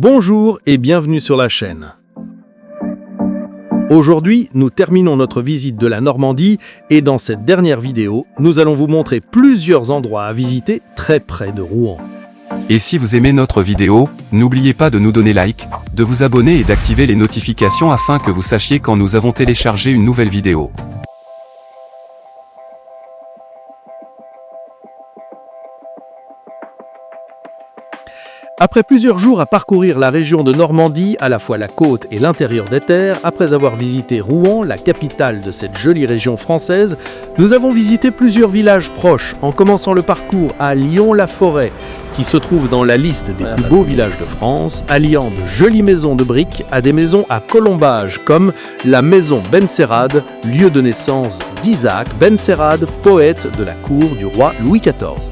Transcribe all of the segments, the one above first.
Bonjour et bienvenue sur la chaîne. Aujourd'hui, nous terminons notre visite de la Normandie et dans cette dernière vidéo, nous allons vous montrer plusieurs endroits à visiter très près de Rouen. Et si vous aimez notre vidéo, n'oubliez pas de nous donner like, de vous abonner et d'activer les notifications afin que vous sachiez quand nous avons téléchargé une nouvelle vidéo. Après plusieurs jours à parcourir la région de Normandie, à la fois la côte et l'intérieur des terres, après avoir visité Rouen, la capitale de cette jolie région française, nous avons visité plusieurs villages proches, en commençant le parcours à Lyon-la-Forêt, qui se trouve dans la liste des plus beaux villages de France, alliant de jolies maisons de briques à des maisons à colombage, comme la maison Benserade, lieu de naissance d'Isaac Benserade, poète de la cour du roi Louis XIV.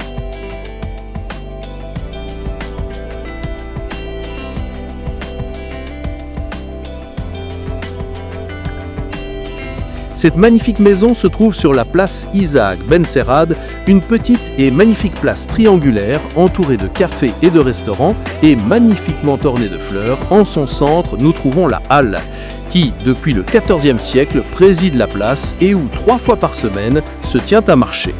Cette magnifique maison se trouve sur la place Isaac Benserade, une petite et magnifique place triangulaire entourée de cafés et de restaurants et magnifiquement ornée de fleurs. En son centre, nous trouvons la halle, qui, depuis le XIVe siècle, préside la place et où 3 fois par semaine se tient un marché.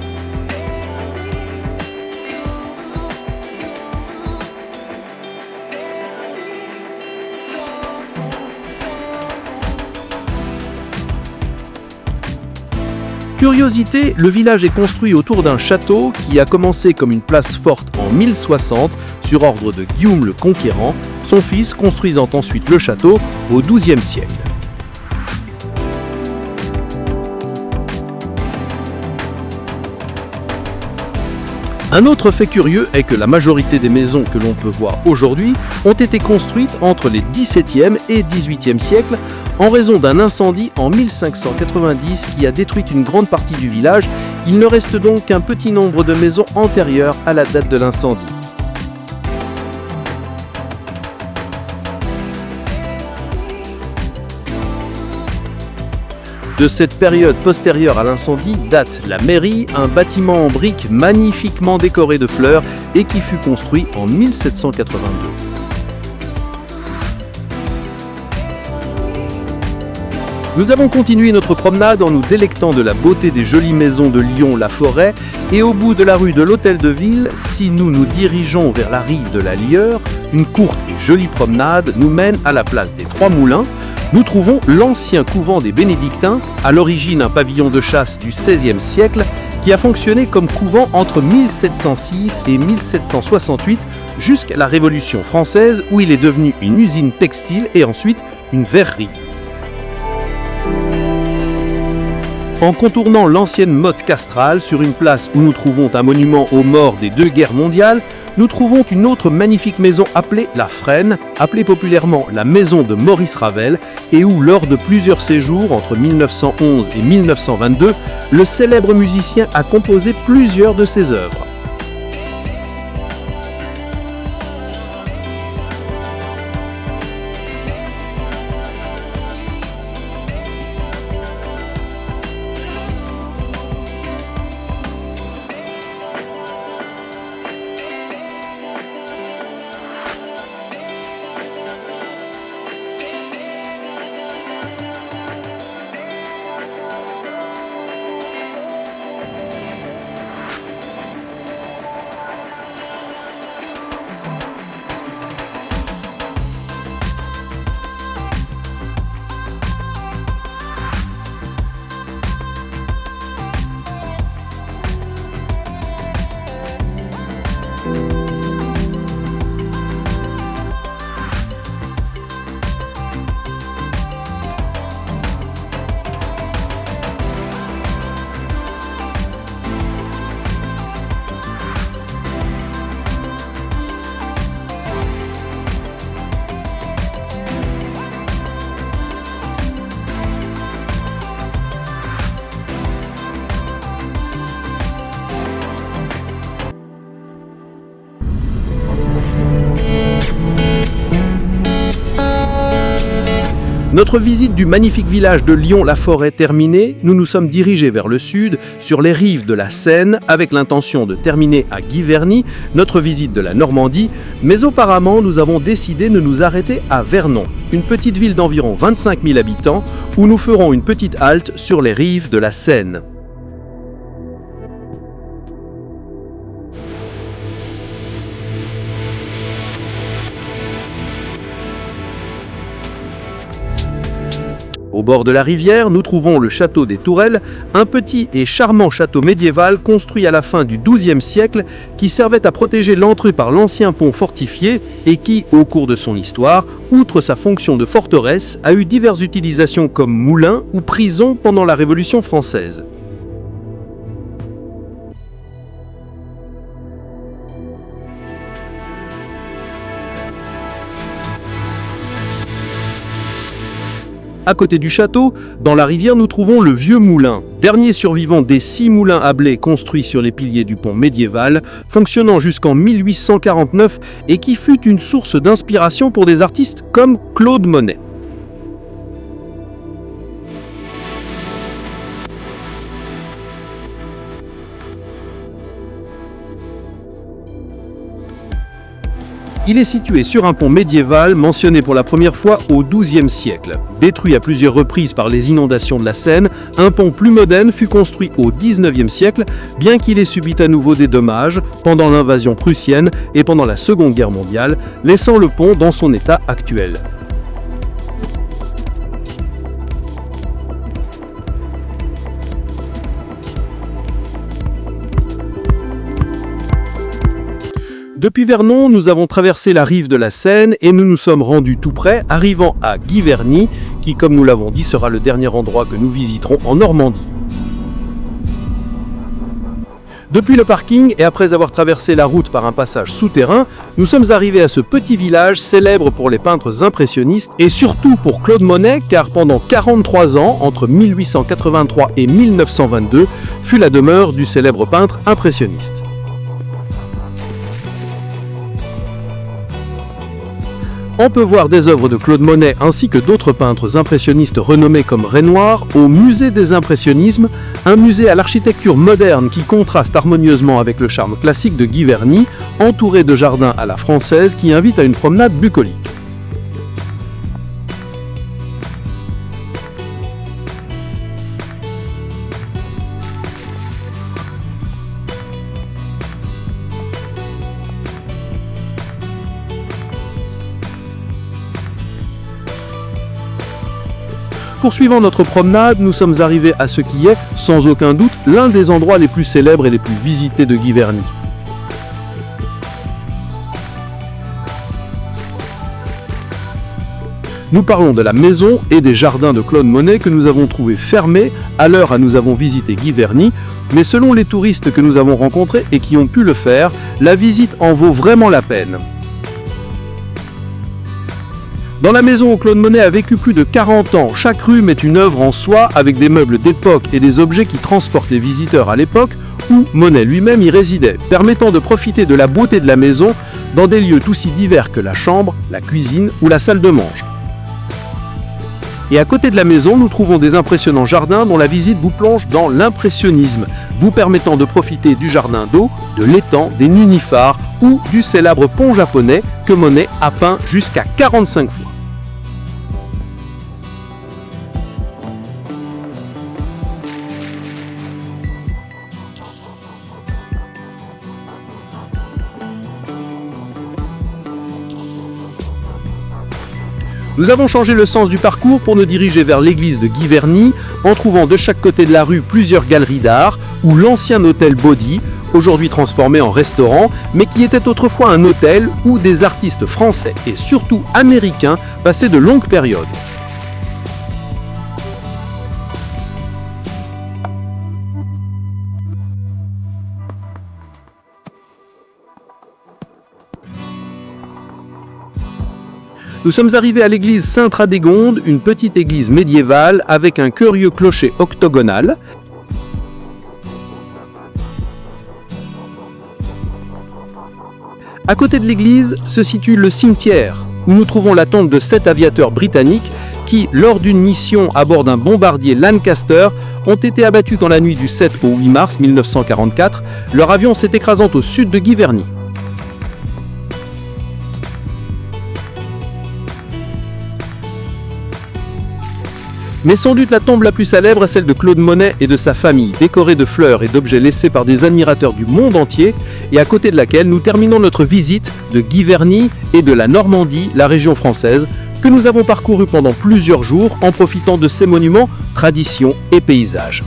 Curiosité, le village est construit autour d'un château qui a commencé comme une place forte en 1060 sur ordre de Guillaume le Conquérant, son fils construisant ensuite le château au XIIe siècle. Un autre fait curieux est que la majorité des maisons que l'on peut voir aujourd'hui ont été construites entre les XVIIe et XVIIIe siècles en raison d'un incendie en 1590 qui a détruit une grande partie du village. Il ne reste donc qu'un petit nombre de maisons antérieures à la date de l'incendie. De cette période postérieure à l'incendie date la mairie, un bâtiment en briques magnifiquement décoré de fleurs et qui fut construit en 1782. Nous avons continué notre promenade en nous délectant de la beauté des jolies maisons de Lyon-la-Forêt et au bout de la rue de l'Hôtel de Ville, si nous nous dirigeons vers la rive de la Lieure, une courte et jolie promenade nous mène à la place des Trois Moulins. Nous trouvons l'ancien couvent des Bénédictins, à l'origine un pavillon de chasse du XVIe siècle, qui a fonctionné comme couvent entre 1706 et 1768 jusqu'à la Révolution française où il est devenu une usine textile et ensuite une verrerie. En contournant l'ancienne motte castrale sur une place où nous trouvons un monument aux morts des 2 guerres mondiales, nous trouvons une autre magnifique maison appelée la Frêne, appelée populairement la maison de Maurice Ravel, et où, lors de plusieurs séjours entre 1911 et 1922, le célèbre musicien a composé plusieurs de ses œuvres. Notre visite du magnifique village de Lyon-la-Forêt terminée, nous nous sommes dirigés vers le sud, sur les rives de la Seine, avec l'intention de terminer à Giverny, notre visite de la Normandie, mais auparavant nous avons décidé de nous arrêter à Vernon, une petite ville d'environ 25 000 habitants, où nous ferons une petite halte sur les rives de la Seine. Au bord de la rivière, nous trouvons le château des Tourelles, un petit et charmant château médiéval construit à la fin du XIIe siècle qui servait à protéger l'entrée par l'ancien pont fortifié et qui, au cours de son histoire, outre sa fonction de forteresse, a eu diverses utilisations comme moulin ou prison pendant la Révolution française. À côté du château, dans la rivière, nous trouvons le Vieux Moulin, dernier survivant des 6 moulins à blé construits sur les piliers du pont médiéval, fonctionnant jusqu'en 1849 et qui fut une source d'inspiration pour des artistes comme Claude Monet. Il est situé sur un pont médiéval mentionné pour la première fois au XIIe siècle. Détruit à plusieurs reprises par les inondations de la Seine, un pont plus moderne fut construit au XIXe siècle, bien qu'il ait subi à nouveau des dommages pendant l'invasion prussienne et pendant la Seconde Guerre mondiale, laissant le pont dans son état actuel. Depuis Vernon, nous avons traversé la rive de la Seine et nous nous sommes rendus tout près, arrivant à Giverny, qui, comme nous l'avons dit, sera le dernier endroit que nous visiterons en Normandie. Depuis le parking et après avoir traversé la route par un passage souterrain, nous sommes arrivés à ce petit village célèbre pour les peintres impressionnistes et surtout pour Claude Monet, car pendant 43 ans, entre 1883 et 1922, fut la demeure du célèbre peintre impressionniste. On peut voir des œuvres de Claude Monet ainsi que d'autres peintres impressionnistes renommés comme Renoir au Musée des Impressionnismes, un musée à l'architecture moderne qui contraste harmonieusement avec le charme classique de Giverny, entouré de jardins à la française qui invitent à une promenade bucolique. Poursuivant notre promenade, nous sommes arrivés à ce qui est, sans aucun doute, l'un des endroits les plus célèbres et les plus visités de Giverny. Nous parlons de la maison et des jardins de Claude Monet que nous avons trouvés fermés à l'heure où nous avons visité Giverny, mais selon les touristes que nous avons rencontrés et qui ont pu le faire, la visite en vaut vraiment la peine. Dans la maison où Claude Monet a vécu plus de 40 ans, chaque rue met une œuvre en soi avec des meubles d'époque et des objets qui transportent les visiteurs à l'époque où Monet lui-même y résidait, permettant de profiter de la beauté de la maison dans des lieux aussi divers que la chambre, la cuisine ou la salle de mange. Et à côté de la maison, nous trouvons des impressionnants jardins dont la visite vous plonge dans l'impressionnisme, vous permettant de profiter du jardin d'eau, de l'étang, des nénuphars ou du célèbre pont japonais que Monet a peint jusqu'à 45 fois. Nous avons changé le sens du parcours pour nous diriger vers l'église de Giverny, en trouvant de chaque côté de la rue plusieurs galeries d'art, ou l'ancien hôtel Baudy, aujourd'hui transformé en restaurant, mais qui était autrefois un hôtel où des artistes français et surtout américains passaient de longues périodes. Nous sommes arrivés à l'église Sainte-Radégonde, une petite église médiévale avec un curieux clocher octogonal. À côté de l'église se situe le cimetière, où nous trouvons la tombe de 7 aviateurs britanniques qui, lors d'une mission à bord d'un bombardier Lancaster, ont été abattus dans la nuit du 7 au 8 mars 1944, leur avion s'est écrasant au sud de Giverny. Mais sans doute la tombe la plus célèbre est celle de Claude Monet et de sa famille, décorée de fleurs et d'objets laissés par des admirateurs du monde entier, et à côté de laquelle nous terminons notre visite de Giverny et de la Normandie, la région française, que nous avons parcouru pendant plusieurs jours en profitant de ces monuments, traditions et paysages.